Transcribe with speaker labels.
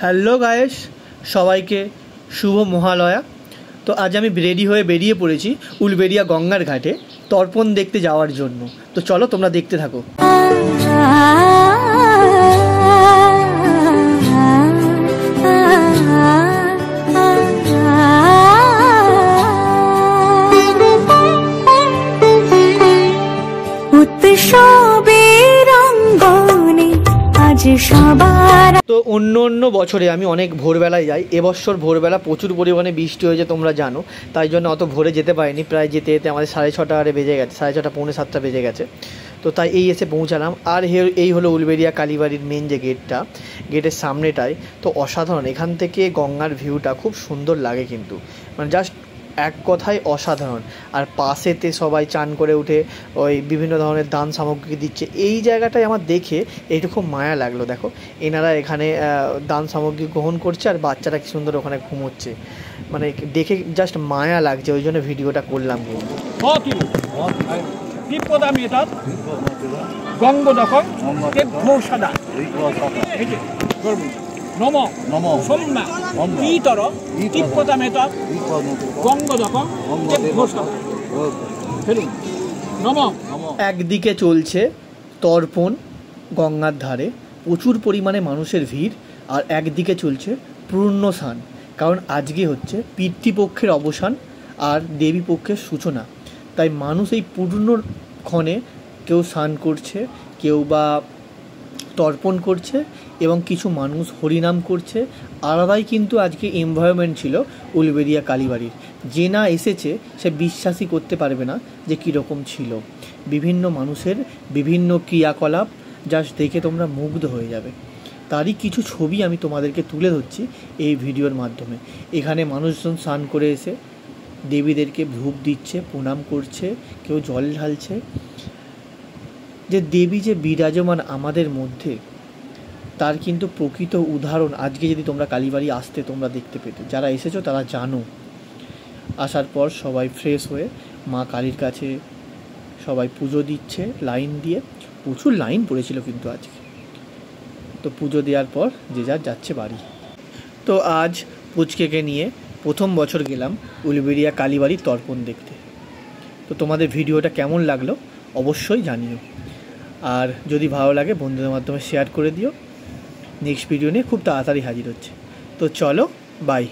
Speaker 1: Hello guys, সবাইকে শুভ মহালয়া। তো আজ আমি রেডি হয়ে বেরিয়ে পড়েছি উলবেড়িয়া গঙ্গার ঘাটে তর্পণ দেখতে যাওয়ার জন্য। তো চলো তোমরা দেখতে থাকো। তো অন্য বছরে আমি অনেক ভোরবেলায় যাই, এবছর ভোরবেলা প্রচুর পরিমাণে বৃষ্টি হয়েছে তোমরা জানো, তাই জন্য অত ভোরে যেতে পারিনি। প্রায় যেতে যেতে আমাদের 6:30 বেজে গেছে, 6:30 পৌনে 7টা বেজে গেছে। তো তাই এসে পৌঁছালাম। আর এই হলো উলবেড়িয়া কালীবাড়ির মেন যে গেটটা, গেটের সামনেটাই। তো অসাধারণ, এখান থেকে গঙ্গার ভিউটা খুব সুন্দর লাগে, কিন্তু মানে জাস্ট এক কথায় অসাধারণ। আর পাশেতে সবাই চান করে উঠে ওই বিভিন্ন ধরনের দান সামগ্রী দিচ্ছে। এই জায়গাটায় আমার দেখে এইটু খুব মায়া লাগলো। দেখো এনারা এখানে দান সামগ্রী গ্রহণ করছে আর বাচ্চারা কি সুন্দর ওখানে ঘুমোচ্ছে, মানে দেখে জাস্ট মায়া লাগছে, ওই জন্য ভিডিওটা করলাম। একদিকে চলছে তর্পণ গঙ্গার ধারে, প্রচুর পরিমাণে মানুষের ভিড়, আর একদিকে চলছে পূর্ণ স্নান। কারণ আজকে হচ্ছে পিতৃপক্ষের অবসান আর দেবী পক্ষের সূচনা, তাই মানুষ এই পূর্ণক্ষণে কেউ স্নান করছে, কেউ বা তর্পণ করছে, এবং কিছু মানুষ হরিনাম করছে। আলাদাই কিন্তু আজকে এনভায়রনমেন্ট ছিল উলবেড়িয়া কালীবাড়ির। যে না এসেছে সে বিশ্বাসই করতে পারবে না যে কীরকম ছিল। বিভিন্ন মানুষের বিভিন্ন ক্রিয়াকলাপ জাস্ট দেখে তোমরা মুগ্ধ হয়ে যাবে। তারই কিছু ছবি আমি তোমাদেরকে তুলে ধরছি এই ভিডিওর মাধ্যমে। এখানে মানুষজন স্নান করে এসে দেবীদেরকে ধূপ দিচ্ছে, প্রণাম করছে, কেউ জল ঢালছে। যে দেবী যে বিরাজমান আমাদের মধ্যে, তার কিন্তু প্রকৃত উদাহরণ আজকে যদি তোমরা কালীবাড়ি আসতে তোমরা দেখতে পেতে। যারা এসেছো তারা জানো। আসার পর সবাই ফ্রেশ হয়ে মা কালীর কাছে সবাই পুজো দিচ্ছে লাইন দিয়ে। প্রচুর লাইন পড়েছিল কিন্তু আজকে। তো পুজো দেওয়ার পর যে যার যাচ্ছে বাড়ি। তো আজ পুচকেকে নিয়ে প্রথম বছর গেলাম উলবেড়িয়া কালীবাড়ির তর্পণ দেখতে। তো তোমাদের ভিডিওটা কেমন লাগলো অবশ্যই জানিও, আর যদি ভালো লাগে বন্ধুদের মাধ্যমে শেয়ার করে দিও। নেক্সট ভিডিও নিয়ে খুব তাড়াতাড়ি হাজির হচ্ছে। তো চলো, বাই।